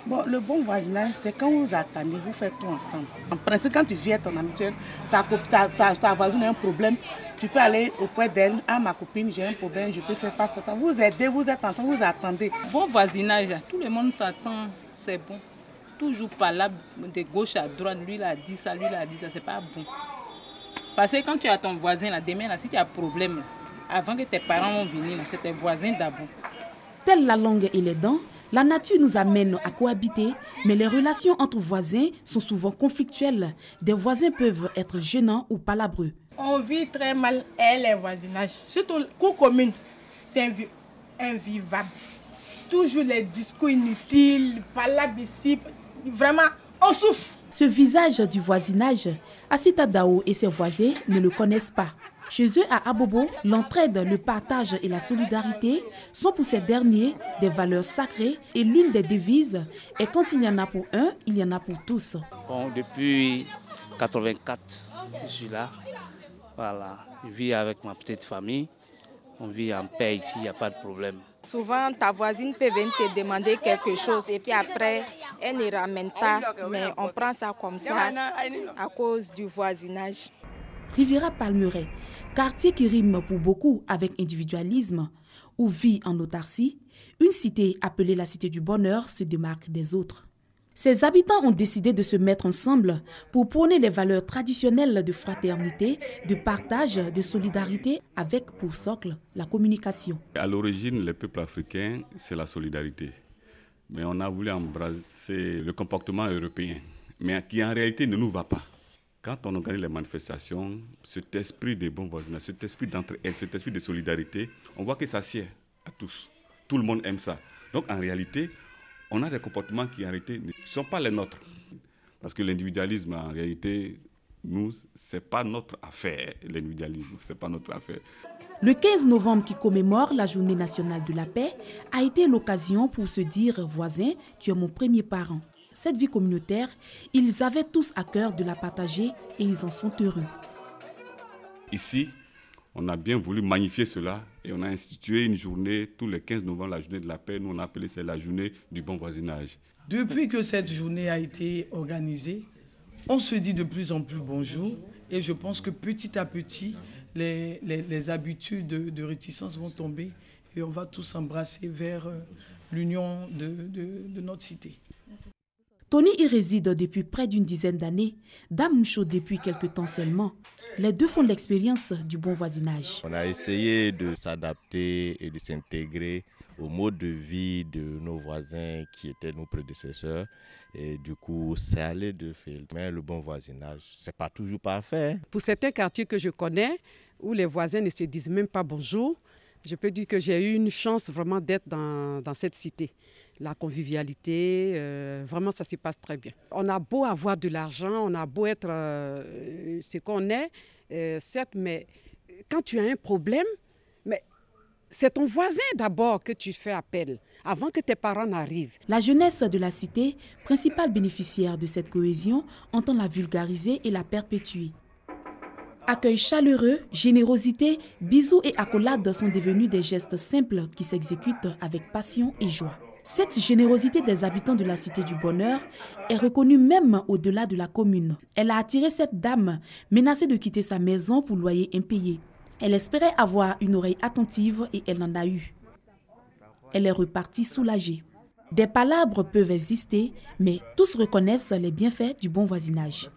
Bon, le bon voisinage, c'est quand vous attendez, vous faites tout ensemble. En principe, quand tu viens ton habituel, ta voisine a un problème, tu peux aller auprès d'elle. Ah, ma copine, j'ai un problème, je peux faire face à toi. Vous aidez, vous êtes ensemble, vous attendez. Bon voisinage, tout le monde s'attend, c'est bon. Toujours parlable de gauche à droite, lui il a dit ça, c'est pas bon. Parce que quand tu as ton voisin là, demain, là, si tu as un problème, avant que tes parents vont venir, c'est tes voisins d'abord. Telle la langue et les dents, la nature nous amène à cohabiter, mais les relations entre voisins sont souvent conflictuelles. Des voisins peuvent être gênants ou palabreux. On vit très mal les voisinages, surtout la cour commune, c'est invivable. Toujours les discours inutiles, palabres ici, vraiment, on souffre. Ce visage du voisinage, Assita Dao et ses voisins ne le connaissent pas. Chez eux, à Abobo, l'entraide, le partage et la solidarité sont pour ces derniers des valeurs sacrées et l'une des devises est quand il y en a pour un, il y en a pour tous. Bon, depuis 1984, je suis là. Voilà, je vis avec ma petite famille. On vit en paix ici, il n'y a pas de problème. Souvent, ta voisine peut venir te demander quelque chose et puis après, elle ne ramène pas. Mais on prend ça comme ça à cause du voisinage. Riviera Palmeraie, quartier qui rime pour beaucoup avec individualisme ou vit en autarcie, une cité appelée la Cité du Bonheur se démarque des autres. Ses habitants ont décidé de se mettre ensemble pour prôner les valeurs traditionnelles de fraternité, de partage, de solidarité, avec pour socle la communication. À l'origine, les peuples africains, c'est la solidarité. Mais on a voulu embrasser le comportement européen, mais qui en réalité ne nous va pas. Quand on organise les manifestations, cet esprit de bon voisinage, cet esprit d'entraide, cet esprit de solidarité, on voit que ça sied à tous. Tout le monde aime ça. Donc en réalité, on a des comportements qui en réalité ne sont pas les nôtres. Parce que l'individualisme, en réalité, nous, ce n'est pas notre affaire. L'individualisme, ce n'est pas notre affaire. Le 15 novembre qui commémore la Journée nationale de la paix a été l'occasion pour se dire « Voisin, tu es mon premier parent ». Cette vie communautaire, ils avaient tous à cœur de la partager et ils en sont heureux. Ici, on a bien voulu magnifier cela et on a institué une journée, tous les 15 novembre, la journée de la paix. Nous, on a appelé ça la journée du bon voisinage. Depuis que cette journée a été organisée, on se dit de plus en plus bonjour et je pense que petit à petit, les habitudes de réticence vont tomber et on va tous s'embrasser vers l'union de notre cité. Tony y réside depuis près d'une dizaine d'années, Dame Moucho depuis quelque temps seulement. Les deux font l'expérience du bon voisinage. On a essayé de s'adapter et de s'intégrer au mode de vie de nos voisins qui étaient nos prédécesseurs. Et du coup, c'est allé de faire. Mais le bon voisinage, ce n'est pas toujours parfait. Pour certains quartiers que je connais, où les voisins ne se disent même pas bonjour, je peux dire que j'ai eu une chance vraiment d'être dans cette cité. La convivialité, vraiment ça se passe très bien. On a beau avoir de l'argent, on a beau être ce qu'on est, certes, mais quand tu as un problème, mais c'est ton voisin d'abord que tu fais appel, avant que tes parents n'arrivent. La jeunesse de la cité, principale bénéficiaire de cette cohésion, entend la vulgariser et la perpétuer. Accueil chaleureux, générosité, bisous et accolades sont devenus des gestes simples qui s'exécutent avec passion et joie. Cette générosité des habitants de la Cité du Bonheur est reconnue même au-delà de la commune. Elle a attiré cette dame menacée de quitter sa maison pour loyer impayé. Elle espérait avoir une oreille attentive et elle en a eu. Elle est repartie soulagée. Des palabres peuvent exister, mais tous reconnaissent les bienfaits du bon voisinage.